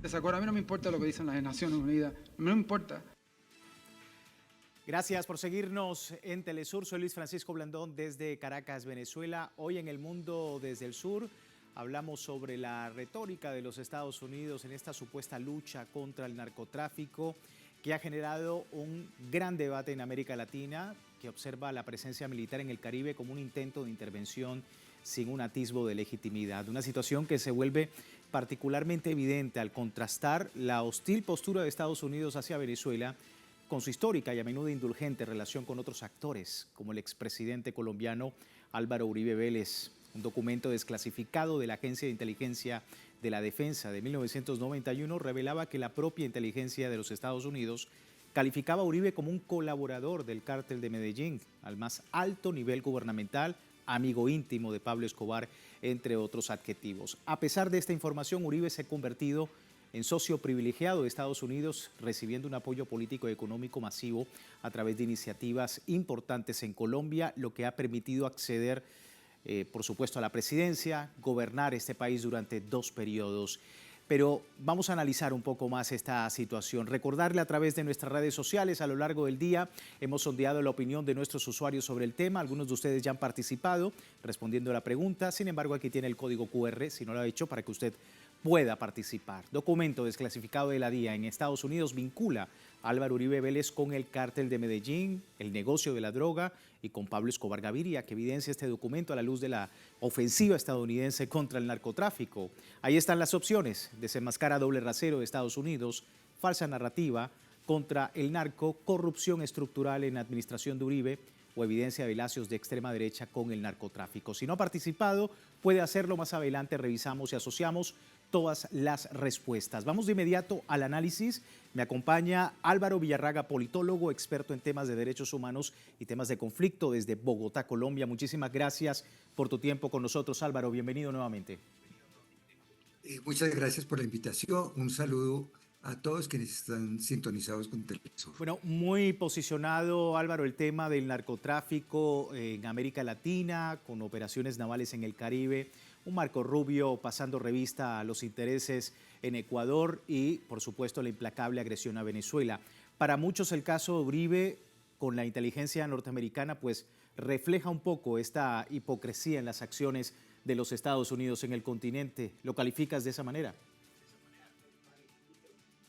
desacuerdo. A mí no me importa lo que dicen las Naciones Unidas, no me importa. Gracias por seguirnos en Telesur. Soy Luis Francisco Blandón desde Caracas, Venezuela. Hoy en El Mundo desde el Sur hablamos sobre la retórica de los Estados Unidos en esta supuesta lucha contra el narcotráfico que ha generado un gran debate en América Latina, que observa la presencia militar en el Caribe como un intento de intervención sin un atisbo de legitimidad. Una situación que se vuelve particularmente evidente al contrastar la hostil postura de Estados Unidos hacia Venezuela con su histórica y a menudo indulgente relación con otros actores, como el expresidente colombiano Álvaro Uribe Vélez. Un documento desclasificado de la Agencia de Inteligencia de la Defensa de 1991 revelaba que la propia inteligencia de los Estados Unidos calificaba a Uribe como un colaborador del cártel de Medellín, al más alto nivel gubernamental, amigo íntimo de Pablo Escobar, entre otros adjetivos. A pesar de esta información, Uribe se ha convertido en socio privilegiado de Estados Unidos, recibiendo un apoyo político y económico masivo a través de iniciativas importantes en Colombia, lo que ha permitido acceder, por supuesto, a la presidencia, gobernar este país durante 2 periodos. Pero vamos a analizar un poco más esta situación. Recordarle a través de nuestras redes sociales a lo largo del día, hemos sondeado la opinión de nuestros usuarios sobre el tema. Algunos de ustedes ya han participado respondiendo a la pregunta. Sin embargo, aquí tiene el código QR, si no lo ha hecho, para que usted pueda participar. Documento desclasificado de la DIA en Estados Unidos vincula a Álvaro Uribe Vélez con el cártel de Medellín, el negocio de la droga y con Pablo Escobar Gaviria, que evidencia este documento a la luz de la ofensiva estadounidense contra el narcotráfico. Ahí están las opciones: desenmascara doble rasero de Estados Unidos, falsa narrativa contra el narco, corrupción estructural en la administración de Uribe o evidencia de lacios de extrema derecha con el narcotráfico. Si no ha participado, puede hacerlo más adelante. Revisamos y asociamos todas las respuestas. Vamos de inmediato al análisis. Me acompaña Álvaro Villarraga, politólogo, experto en temas de derechos humanos y temas de conflicto desde Bogotá, Colombia. Muchísimas gracias por tu tiempo con nosotros, Álvaro. Bienvenido nuevamente. Muchas gracias por la invitación. Un saludo a todos quienes están sintonizados con Telesur. Bueno, muy posicionado, Álvaro, el tema del narcotráfico en América Latina, con operaciones navales en el Caribe, un Marco Rubio pasando revista a los intereses en Ecuador y, por supuesto, la implacable agresión a Venezuela. Para muchos el caso de Uribe con la inteligencia norteamericana pues refleja un poco esta hipocresía en las acciones de los Estados Unidos en el continente. ¿Lo calificas de esa manera?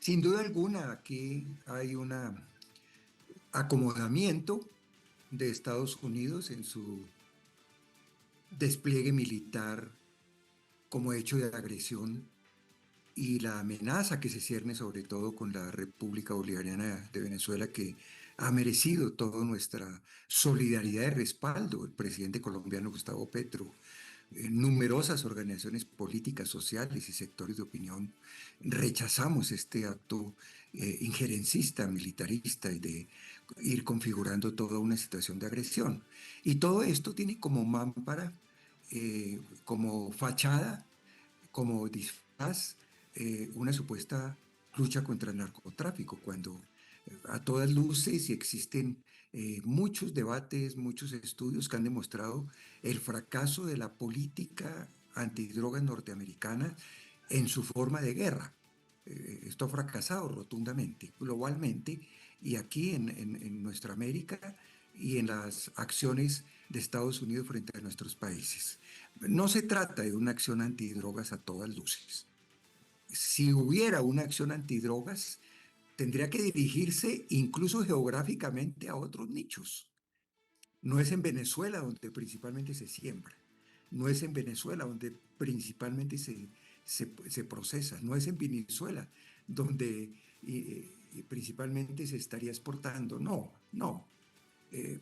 Sin duda alguna, aquí hay un acomodamiento de Estados Unidos en su despliegue militar como hecho de agresión y la amenaza que se cierne sobre todo con la República Bolivariana de Venezuela, que ha merecido toda nuestra solidaridad y respaldo. El presidente colombiano Gustavo Petro, numerosas organizaciones políticas, sociales y sectores de opinión rechazamos este acto injerencista, militarista y de ir configurando toda una situación de agresión. Y todo esto tiene como mámpara, como fachada, como disfraz, una supuesta lucha contra el narcotráfico, cuando a todas luces y existen muchos debates, muchos estudios que han demostrado el fracaso de la política antidrogas norteamericana en su forma de guerra. Esto ha fracasado rotundamente, globalmente, y aquí en nuestra América y en las acciones de Estados Unidos frente a nuestros países. No se trata de una acción antidrogas a todas luces. Si hubiera una acción antidrogas, tendría que dirigirse incluso geográficamente a otros nichos. No es en Venezuela donde principalmente se siembra, no es en Venezuela donde principalmente se procesa, no es en Venezuela donde principalmente se estaría exportando, no, no. Eh,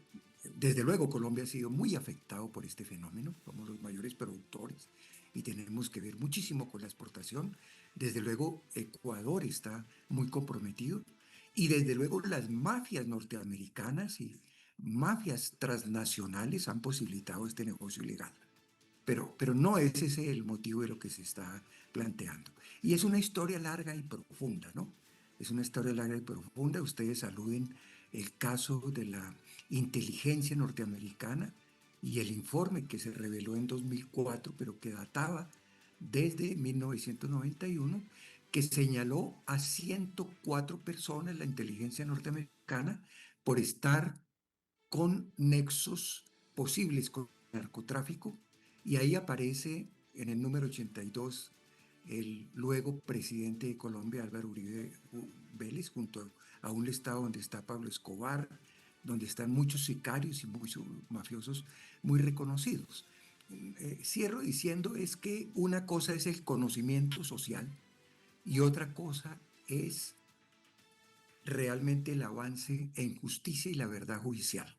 Desde luego Colombia ha sido muy afectado por este fenómeno, somos los mayores productores y tenemos que ver muchísimo con la exportación. Desde luego Ecuador está muy comprometido y desde luego las mafias norteamericanas y mafias transnacionales han posibilitado este negocio ilegal. Pero no es ese el motivo de lo que se está planteando. Y es una historia larga y profunda, ¿no? Es una historia larga y profunda. Ustedes aluden el caso de la inteligencia norteamericana y el informe que se reveló en 2004, pero que databa desde 1991, que señaló a 104 personas, la inteligencia norteamericana, por estar con nexos posibles con el narcotráfico, y ahí aparece en el número 82 el luego presidente de Colombia, Álvaro Uribe Vélez, junto a un estado donde está Pablo Escobar, donde están muchos sicarios y muchos mafiosos muy reconocidos. Cierro diciendo es que una cosa es el conocimiento social y otra cosa es realmente el avance en justicia y la verdad judicial.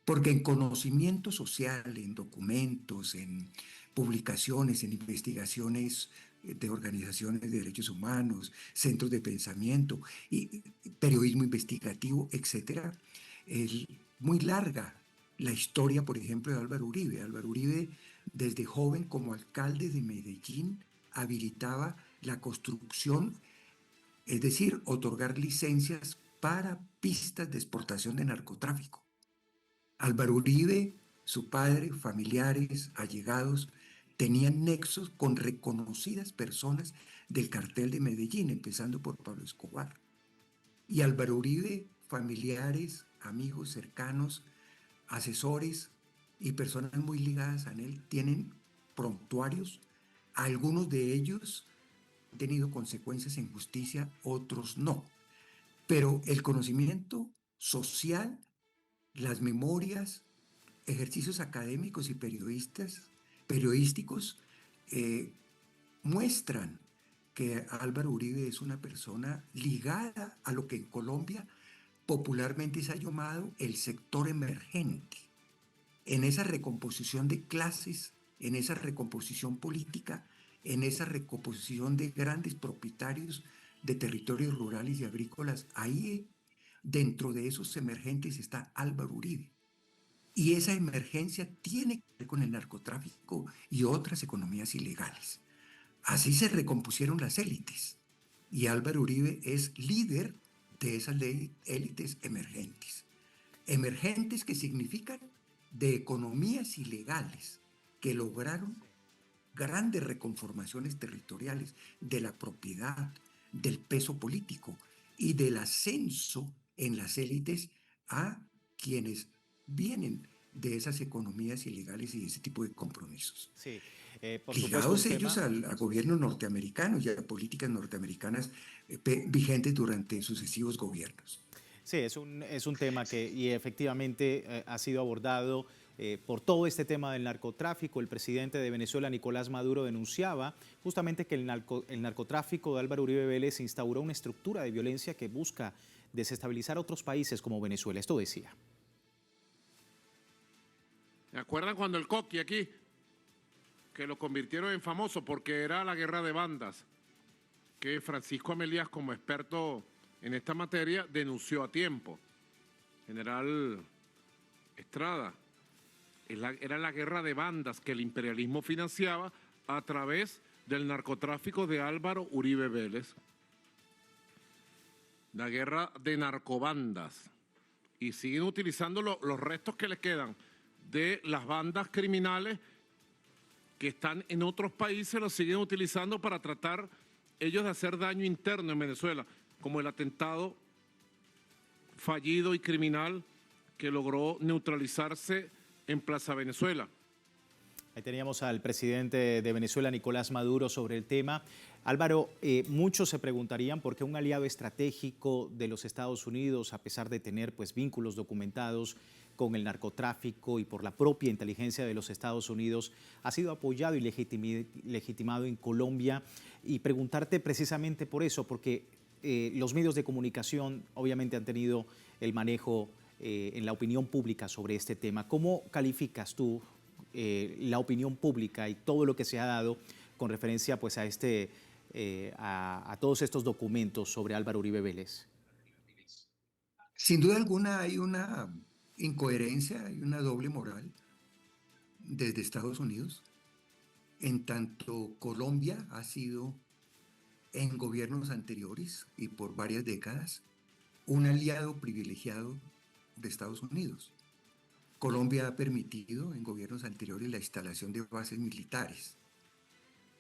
Porque en conocimiento social, en documentos, en publicaciones, en investigaciones de organizaciones de derechos humanos, centros de pensamiento y periodismo investigativo, etcétera, es muy larga la historia, por ejemplo, de Álvaro Uribe. Álvaro Uribe, desde joven como alcalde de Medellín, habilitaba la construcción, es decir, otorgar licencias para pistas de exportación de narcotráfico. Álvaro Uribe, su padre, familiares, allegados, tenían nexos con reconocidas personas del cartel de Medellín, empezando por Pablo Escobar. Y Álvaro Uribe, familiares, amigos cercanos, asesores y personas muy ligadas a él tienen prontuarios. Algunos de ellos han tenido consecuencias en justicia, otros no. Pero el conocimiento social, las memorias, ejercicios académicos y periodísticos eh, muestran que Álvaro Uribe es una persona ligada a lo que en Colombia popularmente se ha llamado el sector emergente. En esa recomposición de clases, en esa recomposición política, en esa recomposición de grandes propietarios de territorios rurales y agrícolas, ahí dentro de esos emergentes está Álvaro Uribe. Y esa emergencia tiene que ver con el narcotráfico y otras economías ilegales. Así se recompusieron las élites. Y Álvaro Uribe es líder de esas élites emergentes. Emergentes que significan de economías ilegales que lograron grandes reconformaciones territoriales de la propiedad, del peso político y del ascenso en las élites a quienes vienen de esas economías ilegales y de ese tipo de compromisos. Sí, por supuesto un Ligados ellos tema. a gobiernos norteamericanos y a políticas norteamericanas vigentes durante sucesivos gobiernos. Sí, es un tema que y efectivamente ha sido abordado por todo este tema del narcotráfico. El presidente de Venezuela, Nicolás Maduro, denunciaba justamente que el narcotráfico de Álvaro Uribe Vélez instauró una estructura de violencia que busca desestabilizar otros países como Venezuela. Esto decía. ¿Me acuerdan cuando el Coqui aquí, que lo convirtieron en famoso porque era la guerra de bandas, que Francisco Amelías, como experto en esta materia, denunció a tiempo? General Estrada, era la guerra de bandas que el imperialismo financiaba a través del narcotráfico de Álvaro Uribe Vélez. La guerra de narcobandas. Y siguen utilizando los restos que les quedan de las bandas criminales que están en otros países, los siguen utilizando para tratar ellos de hacer daño interno en Venezuela, como el atentado fallido y criminal que logró neutralizarse en Plaza Venezuela. Ahí teníamos al presidente de Venezuela, Nicolás Maduro, sobre el tema. Álvaro, muchos se preguntarían por qué un aliado estratégico de los Estados Unidos, a pesar de tener pues, vínculos documentados con el narcotráfico y por la propia inteligencia de los Estados Unidos, ha sido apoyado y legitimado en Colombia. Y preguntarte precisamente por eso, porque los medios de comunicación obviamente han tenido el manejo en la opinión pública sobre este tema. ¿Cómo calificas tú la opinión pública y todo lo que se ha dado con referencia pues, a todos estos documentos sobre Álvaro Uribe Vélez? Sin duda alguna hay una incoherencia, hay una doble moral desde Estados Unidos, en tanto Colombia ha sido en gobiernos anteriores y por varias décadas un aliado privilegiado de Estados Unidos. Colombia ha permitido en gobiernos anteriores la instalación de bases militares.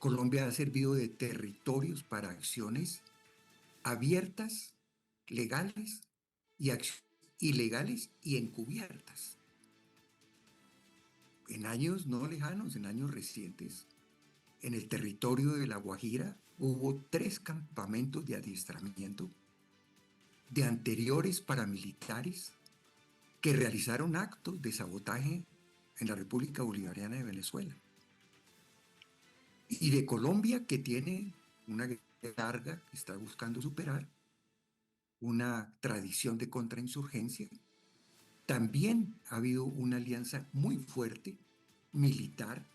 Colombia ha servido de territorios para acciones abiertas, legales y ilegales y encubiertas. En años no lejanos, en años recientes, en el territorio de La Guajira hubo 3 campamentos de adiestramiento de anteriores paramilitares que realizaron actos de sabotaje en la República Bolivariana de Venezuela. Y de Colombia, que tiene una guerra larga que está buscando superar, una tradición de contrainsurgencia, también ha habido una alianza muy fuerte, militar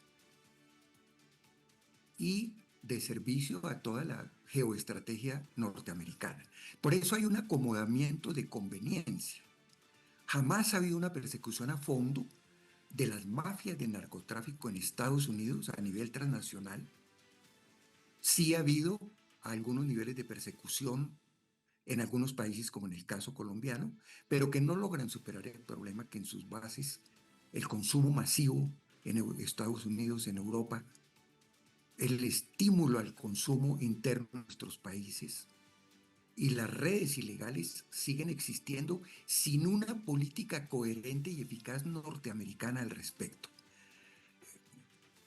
y de servicio a toda la geoestrategia norteamericana. Por eso hay un acomodamiento de conveniencia. Jamás ha habido una persecución a fondo de las mafias de narcotráfico en Estados Unidos a nivel transnacional. Sí ha habido algunos niveles de persecución en algunos países, como en el caso colombiano, pero que no logran superar el problema que en sus bases el consumo masivo en Estados Unidos, en Europa, el estímulo al consumo interno en nuestros países y las redes ilegales siguen existiendo sin una política coherente y eficaz norteamericana al respecto.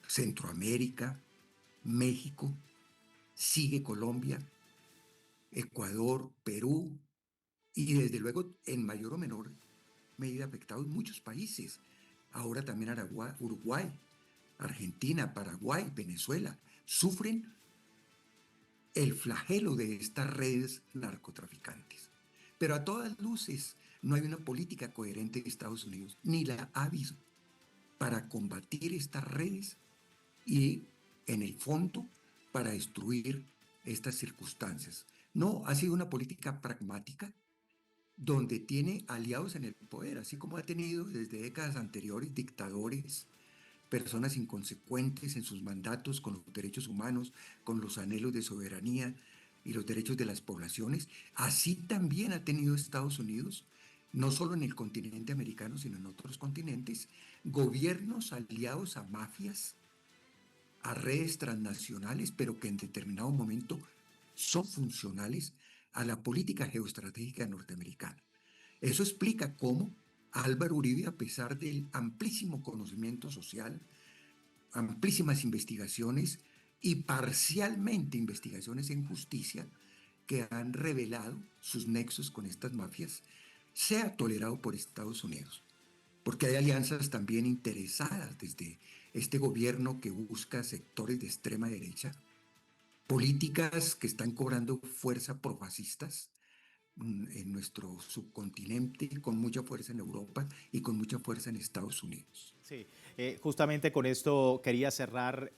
Centroamérica, México, sigue Colombia, Ecuador, Perú y desde luego en mayor o menor medida afectados muchos países. Ahora también Uruguay, Argentina, Paraguay, Venezuela, sufren el flagelo de estas redes narcotraficantes. Pero a todas luces no hay una política coherente de Estados Unidos, ni la ha habido, para combatir estas redes y, en el fondo, para destruir estas circunstancias. No, ha sido una política pragmática donde tiene aliados en el poder, así como ha tenido desde décadas anteriores dictadores, personas inconsecuentes en sus mandatos con los derechos humanos, con los anhelos de soberanía y los derechos de las poblaciones. Así también ha tenido Estados Unidos, no solo en el continente americano, sino en otros continentes, gobiernos aliados a mafias, a redes transnacionales, pero que en determinado momento son funcionales a la política geoestratégica norteamericana. Eso explica cómo Álvaro Uribe, a pesar del amplísimo conocimiento social, amplísimas investigaciones y parcialmente investigaciones en justicia que han revelado sus nexos con estas mafias, sea tolerado por Estados Unidos. Porque hay alianzas también interesadas desde este gobierno que busca sectores de extrema derecha, políticas que están cobrando fuerza profascistas en nuestro subcontinente, con mucha fuerza en Europa y con mucha fuerza en Estados Unidos. Sí, justamente con esto quería cerrar,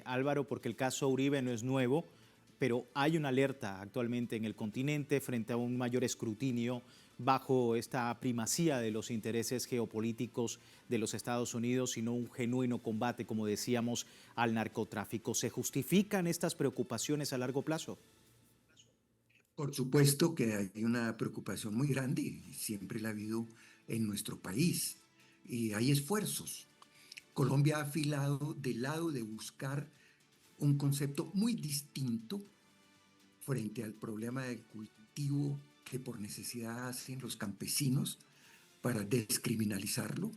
Álvaro, porque el caso Uribe no es nuevo, pero hay una alerta actualmente en el continente frente a un mayor escrutinio bajo esta primacía de los intereses geopolíticos de los Estados Unidos y no un genuino combate, como decíamos, al narcotráfico. ¿Se justifican estas preocupaciones a largo plazo? Por supuesto que hay una preocupación muy grande y siempre la ha habido en nuestro país y hay esfuerzos. Colombia ha afilado del lado de buscar un concepto muy distinto frente al problema del cultivo que por necesidad hacen los campesinos para descriminalizarlo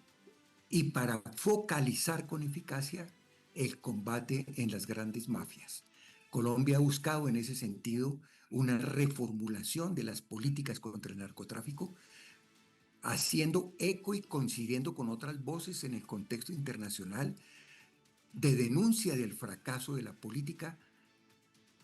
y para focalizar con eficacia el combate en las grandes mafias. Colombia ha buscado en ese sentido una reformulación de las políticas contra el narcotráfico, haciendo eco y coincidiendo con otras voces en el contexto internacional de denuncia del fracaso de la política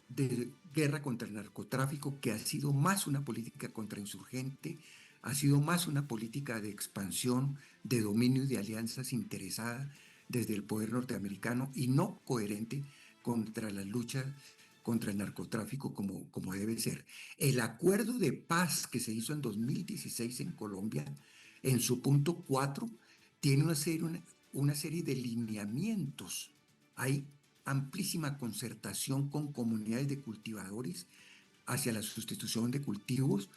de guerra contra el narcotráfico, que ha sido más una política contrainsurgente, ha sido más una política de expansión, de dominio y de alianzas interesada desde el poder norteamericano y no coherente contra la lucha contra el narcotráfico como debe ser. El acuerdo de paz que se hizo en 2016 en Colombia, en su punto 4, tiene una serie de lineamientos. Hay amplísima concertación con comunidades de cultivadores hacia la sustitución de cultivos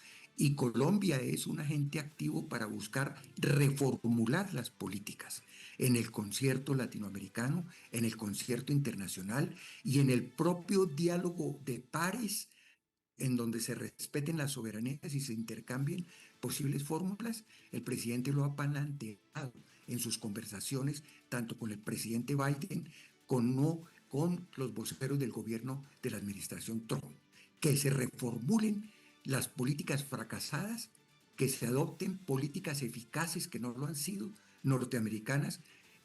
Y Colombia es un agente activo para buscar reformular las políticas en el concierto latinoamericano, en el concierto internacional y en el propio diálogo de pares en donde se respeten las soberanías y se intercambien posibles fórmulas. El presidente lo ha planteado en sus conversaciones, tanto con el presidente Biden como con los voceros del gobierno de la administración Trump, que se reformulen las políticas fracasadas, que se adopten políticas eficaces que no lo han sido, norteamericanas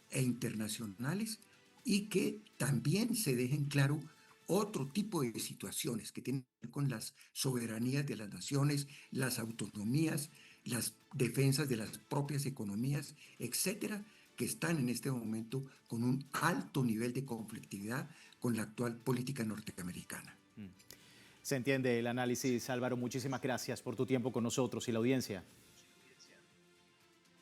e internacionales, y que también se dejen claro otro tipo de situaciones que tienen que ver con las soberanías de las naciones, las autonomías, las defensas de las propias economías, etcétera, que están en este momento con un alto nivel de conflictividad con la actual política norteamericana. Se entiende el análisis, Álvaro. Muchísimas gracias por tu tiempo con nosotros y la audiencia.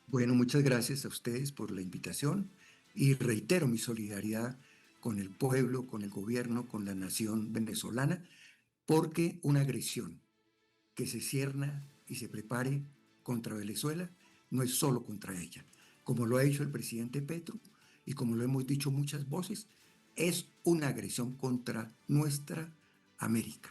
Bueno, muchas gracias a ustedes por la invitación y reitero mi solidaridad con el pueblo, con el gobierno, con la nación venezolana, porque una agresión que se cierna y se prepare contra Venezuela no es solo contra ella. Como lo ha dicho el presidente Petro y como lo hemos dicho muchas voces, es una agresión contra nuestra América,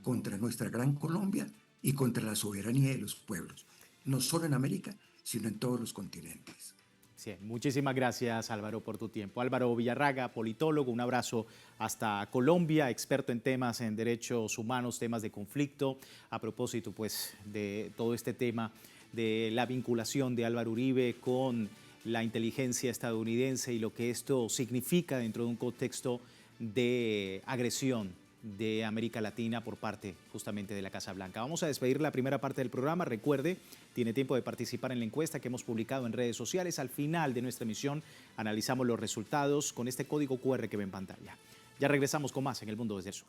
contra nuestra gran Colombia y contra la soberanía de los pueblos, no solo en América, sino en todos los continentes. Sí, muchísimas gracias, Álvaro, por tu tiempo. Álvaro Villarraga, politólogo, un abrazo hasta Colombia, experto en temas en derechos humanos, temas de conflicto. A propósito, pues, de todo este tema de la vinculación de Álvaro Uribe con la inteligencia estadounidense y lo que esto significa dentro de un contexto de agresión de América Latina por parte justamente de la Casa Blanca. Vamos a despedir la primera parte del programa. Recuerde, tiene tiempo de participar en la encuesta que hemos publicado en redes sociales. Al final de nuestra emisión analizamos los resultados con este código QR que ve en pantalla. Ya regresamos con más en El Mundo desde el Sur.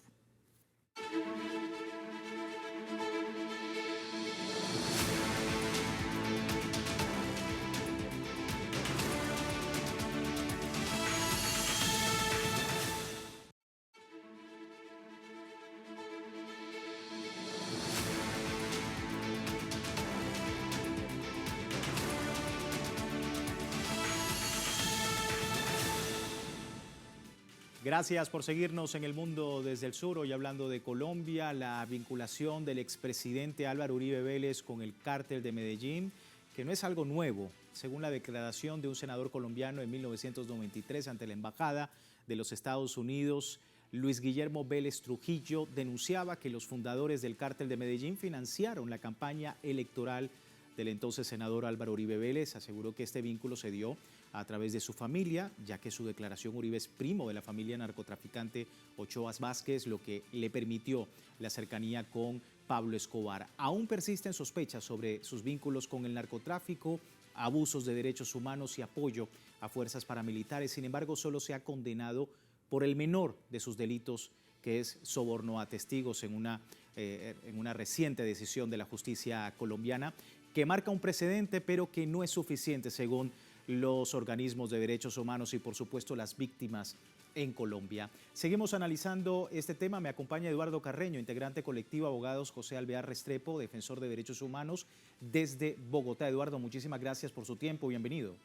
Gracias por seguirnos en El Mundo desde el Sur. Hoy hablando de Colombia, la vinculación del expresidente Álvaro Uribe Vélez con el cártel de Medellín, que no es algo nuevo, según la declaración de un senador colombiano en 1993 ante la Embajada de los Estados Unidos. Luis Guillermo Vélez Trujillo denunciaba que los fundadores del cártel de Medellín financiaron la campaña electoral del entonces senador Álvaro Uribe Vélez. Aseguró que este vínculo se dio a través de su familia, ya que su declaración Uribe es primo de la familia narcotraficante Ochoa Vázquez, lo que le permitió la cercanía con Pablo Escobar. Aún persisten sospechas sobre sus vínculos con el narcotráfico, abusos de derechos humanos y apoyo a fuerzas paramilitares. Sin embargo, solo se ha condenado por el menor de sus delitos, que es soborno a testigos en una reciente decisión de la justicia colombiana, que marca un precedente, pero que no es suficiente según los organismos de derechos humanos y, por supuesto, las víctimas en Colombia. Seguimos analizando este tema. Me acompaña Eduardo Carreño, integrante colectivo Abogados José Alvear Restrepo, defensor de derechos humanos desde Bogotá. Eduardo, muchísimas gracias por su tiempo. Bienvenido.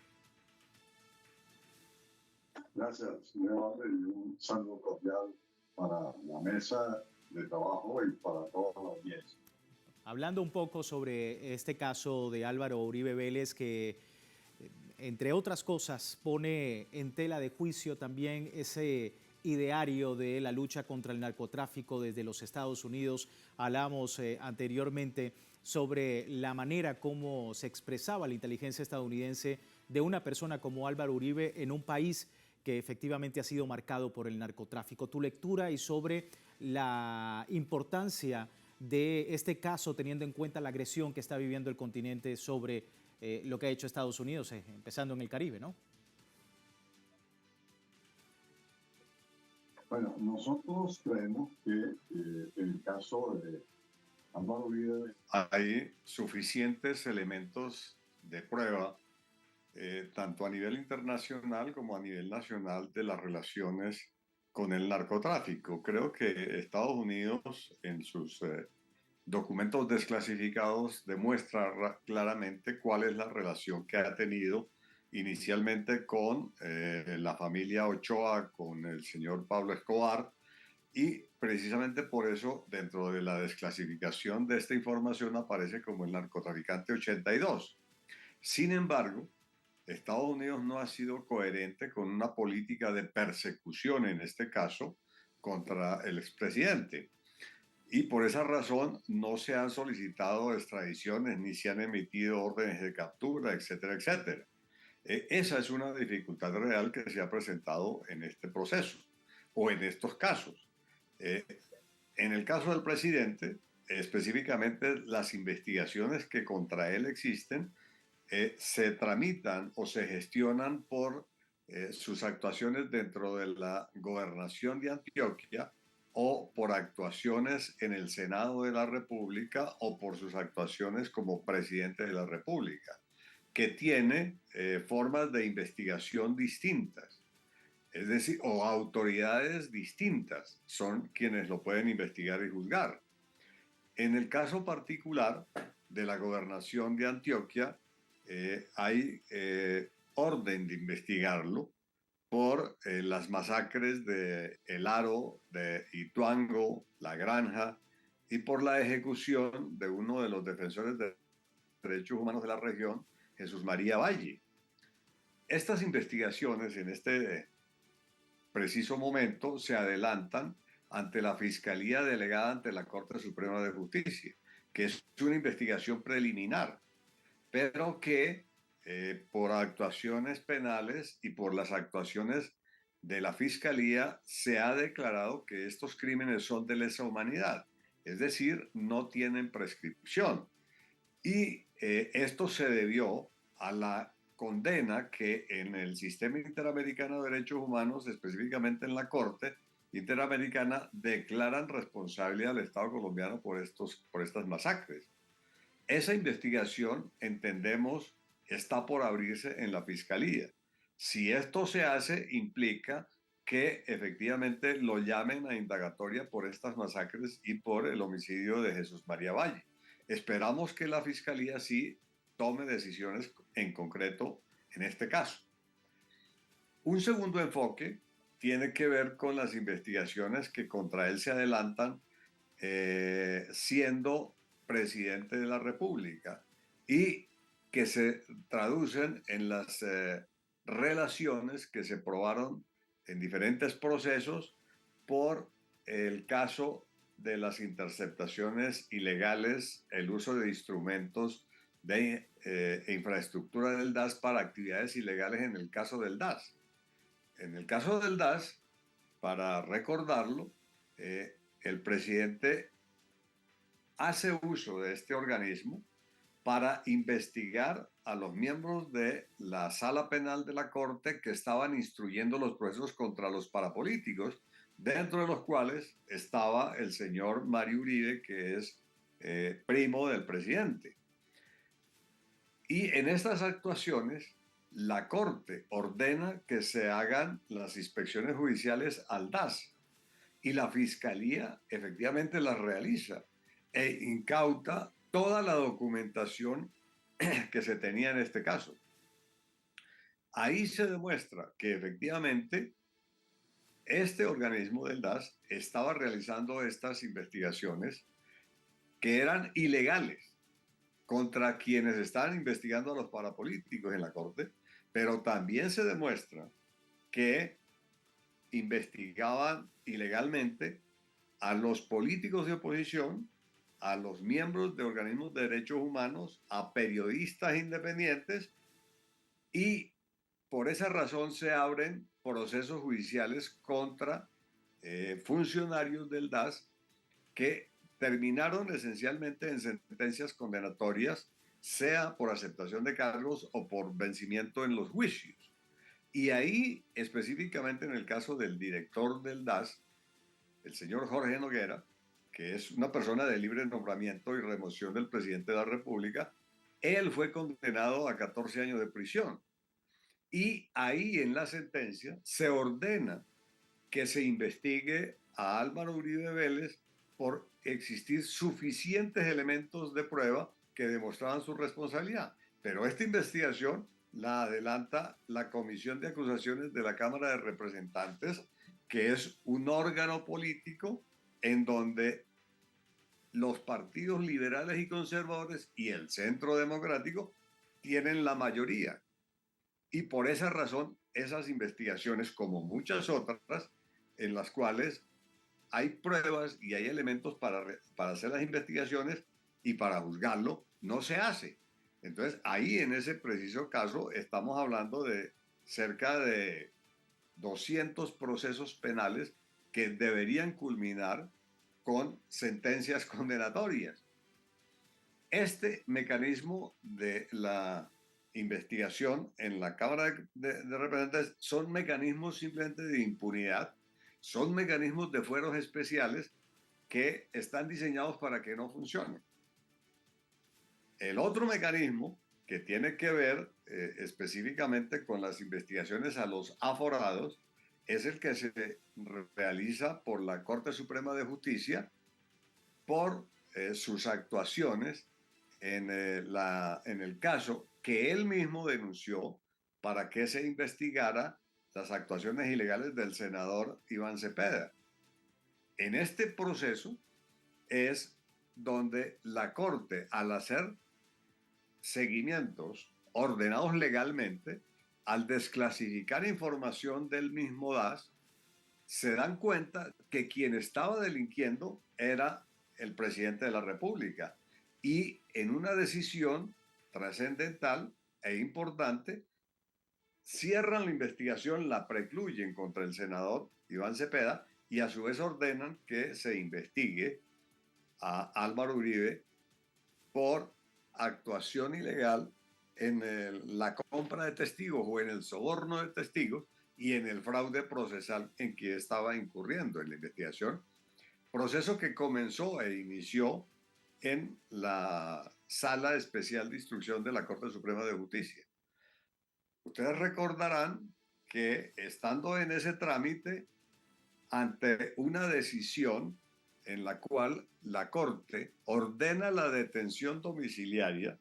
Gracias, nuevamente, y un saludo cordial para la mesa de trabajo y para toda la audiencia. Hablando un poco sobre este caso de Álvaro Uribe Vélez, que entre otras cosas pone en tela de juicio también ese ideario de la lucha contra el narcotráfico desde los Estados Unidos. Hablamos anteriormente sobre la manera como se expresaba la inteligencia estadounidense de una persona como Álvaro Uribe en un país que efectivamente ha sido marcado por el narcotráfico. Tu lectura y sobre la importancia de este caso, teniendo en cuenta la agresión que está viviendo el continente sobre lo que ha hecho Estados Unidos, empezando en el Caribe, ¿no? Bueno, nosotros creemos que el caso de Álvaro Uribe hay suficientes elementos de prueba, tanto a nivel internacional como a nivel nacional, de las relaciones con el narcotráfico. Creo que Estados Unidos, en sus documentos desclasificados demuestra claramente cuál es la relación que ha tenido inicialmente con la familia Ochoa, con el señor Pablo Escobar, y precisamente por eso dentro de la desclasificación de esta información aparece como el narcotraficante 82. Sin embargo, Estados Unidos no ha sido coherente con una política de persecución, en este caso, contra el expresidente. Y por esa razón no se han solicitado extradiciones ni se han emitido órdenes de captura, etcétera, etcétera. Esa es una dificultad real que se ha presentado en este proceso o en estos casos. Eh, en el caso del presidente, específicamente las investigaciones que contra él existen se tramitan o se gestionan por sus actuaciones dentro de la gobernación de Antioquia o por actuaciones en el Senado de la República o por sus actuaciones como presidente de la República, que tiene formas de investigación distintas. Es decir, o autoridades distintas son quienes lo pueden investigar y juzgar. En el caso particular de la gobernación de Antioquia, hay orden de investigarlo por las masacres de El Aro, de Ituango, La Granja, y por la ejecución de uno de los defensores de derechos humanos de la región, Jesús María Valle. Estas investigaciones en este preciso momento se adelantan ante la Fiscalía delegada ante la Corte Suprema de Justicia, que es una investigación preliminar, pero que por actuaciones penales y por las actuaciones de la Fiscalía se ha declarado que estos crímenes son de lesa humanidad, es decir, no tienen prescripción. Y esto se debió a la condena que en el Sistema Interamericano de Derechos Humanos, específicamente en la Corte Interamericana, declaran responsable al Estado colombiano por estas masacres. Esa investigación, entendemos, está por abrirse en la Fiscalía. Si esto se hace, implica que efectivamente lo llamen a indagatoria por estas masacres y por el homicidio de Jesús María Valle. Esperamos que la Fiscalía sí tome decisiones en concreto en este caso. Un segundo enfoque tiene que ver con las investigaciones que contra él se adelantan siendo presidente de la República y que se traducen en las relaciones que se probaron en diferentes procesos por el caso de las interceptaciones ilegales, el uso de instrumentos de infraestructura del DAS para actividades ilegales en el caso del DAS. En el caso del DAS, para recordarlo, el presidente hace uso de este organismo para investigar a los miembros de la sala penal de la Corte que estaban instruyendo los procesos contra los parapolíticos, dentro de los cuales estaba el señor Mario Uribe, que es primo del presidente. Y en estas actuaciones, la Corte ordena que se hagan las inspecciones judiciales al DAS y la Fiscalía efectivamente las realiza e incauta toda la documentación que se tenía en este caso. Ahí se demuestra que efectivamente este organismo del DAS estaba realizando estas investigaciones que eran ilegales contra quienes estaban investigando a los parapolíticos en la Corte, pero también se demuestra que investigaban ilegalmente a los políticos de oposición, a los miembros de organismos de derechos humanos, a periodistas independientes, y por esa razón se abren procesos judiciales contra funcionarios del DAS que terminaron esencialmente en sentencias condenatorias, sea por aceptación de cargos o por vencimiento en los juicios. Y ahí, específicamente en el caso del director del DAS, el señor Jorge Noguera, que es una persona de libre nombramiento y remoción del presidente de la República, él fue condenado a 14 años de prisión. Y ahí en la sentencia se ordena que se investigue a Álvaro Uribe Vélez por existir suficientes elementos de prueba que demostraban su responsabilidad. Pero esta investigación la adelanta la Comisión de Acusaciones de la Cámara de Representantes, que es un órgano político en donde los partidos liberales y conservadores y el Centro Democrático tienen la mayoría. Y por esa razón, esas investigaciones, como muchas otras, en las cuales hay pruebas y hay elementos para hacer las investigaciones y para juzgarlo, no se hace. Entonces, ahí en ese preciso caso estamos hablando de cerca de 200 procesos penales que deberían culminar con sentencias condenatorias. Este mecanismo de la investigación en la Cámara de Representantes son mecanismos simplemente de impunidad, son mecanismos de fueros especiales que están diseñados para que no funcionen. El otro mecanismo que tiene que ver específicamente con las investigaciones a los aforados es el que se realiza por la Corte Suprema de Justicia por sus actuaciones en el caso que él mismo denunció para que se investigara las actuaciones ilegales del senador Iván Cepeda. En este proceso es donde la Corte, al hacer seguimientos ordenados legalmente, al desclasificar información del mismo DAS, se dan cuenta que quien estaba delinquiendo era el presidente de la República. Y en una decisión trascendental e importante, cierran la investigación, la precluyen contra el senador Iván Cepeda y a su vez ordenan que se investigue a Álvaro Uribe por actuación ilegal en la compra de testigos o en el soborno de testigos y en el fraude procesal en que estaba incurriendo en la investigación. Proceso que comenzó e inició en la Sala Especial de Instrucción de la Corte Suprema de Justicia. Ustedes recordarán que estando en ese trámite, ante una decisión en la cual la Corte ordena la detención domiciliaria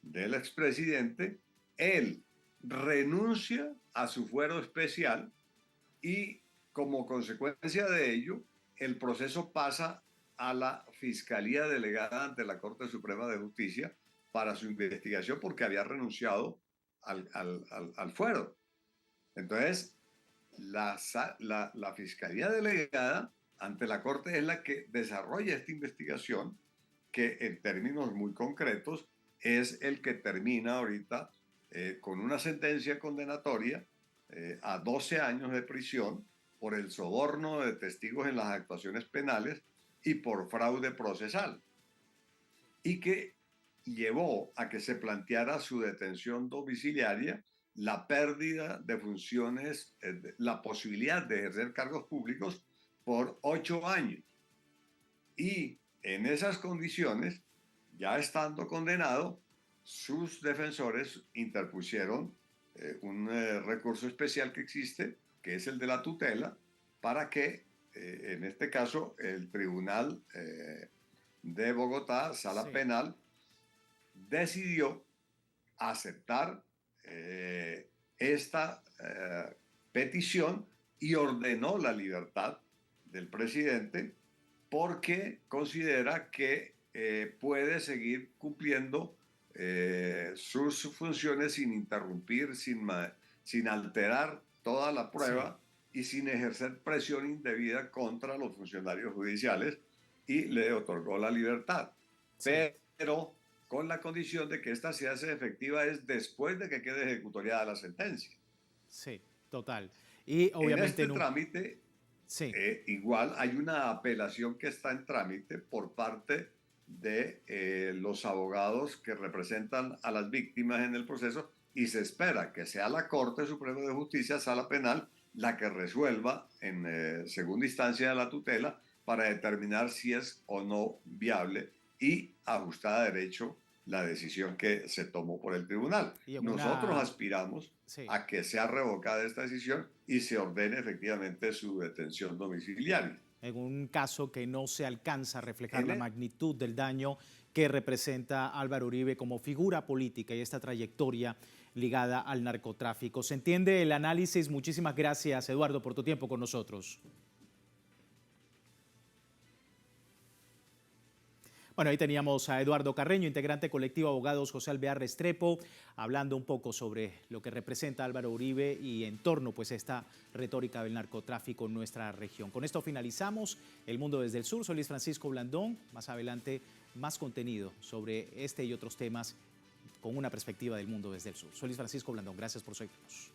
del expresidente, él renuncia a su fuero especial y como consecuencia de ello, el proceso pasa a la Fiscalía Delegada ante la Corte Suprema de Justicia para su investigación porque había renunciado al fuero. Entonces, la Fiscalía Delegada ante la Corte es la que desarrolla esta investigación que en términos muy concretos es el que termina ahorita con una sentencia condenatoria a 12 años de prisión por el soborno de testigos en las actuaciones penales y por fraude procesal, y que llevó a que se planteara su detención domiciliaria, la pérdida de funciones, la posibilidad de ejercer cargos públicos por 8 años. Y en esas condiciones, ya estando condenado, sus defensores interpusieron un recurso especial que existe, que es el de la tutela, para que, en este caso, el Tribunal de Bogotá, Sala Penal, decidió aceptar esta petición y ordenó la libertad del presidente porque considera que puede seguir cumpliendo sus funciones sin interrumpir, sin alterar toda la prueba y sin ejercer presión indebida contra los funcionarios judiciales, y le otorgó la libertad. Pero con la condición de que esta se hace efectiva es después de que quede ejecutoriada la sentencia. Sí, total. Y obviamente en este trámite, igual hay una apelación que está en trámite por parte de los abogados que representan a las víctimas en el proceso, y se espera que sea la Corte Suprema de Justicia, Sala Penal, la que resuelva en segunda instancia de la tutela para determinar si es o no viable y ajustada a derecho la decisión que se tomó por el tribunal. Nosotros aspiramos a que sea revocada esta decisión y se ordene efectivamente su detención domiciliaria. en un caso que no se alcanza a reflejar la magnitud del daño que representa Álvaro Uribe como figura política y esta trayectoria ligada al narcotráfico. ¿Se entiende el análisis? Muchísimas gracias, Eduardo, por tu tiempo con nosotros. Bueno, ahí teníamos a Eduardo Carreño, integrante colectivo Abogados José Alvear Restrepo, hablando un poco sobre lo que representa Álvaro Uribe y en torno pues a esta retórica del narcotráfico en nuestra región. Con esto finalizamos El Mundo desde el Sur. Soy Luis Francisco Blandón. Más adelante, más contenido sobre este y otros temas con una perspectiva del mundo desde el sur. Soy Luis Francisco Blandón. Gracias por seguirnos.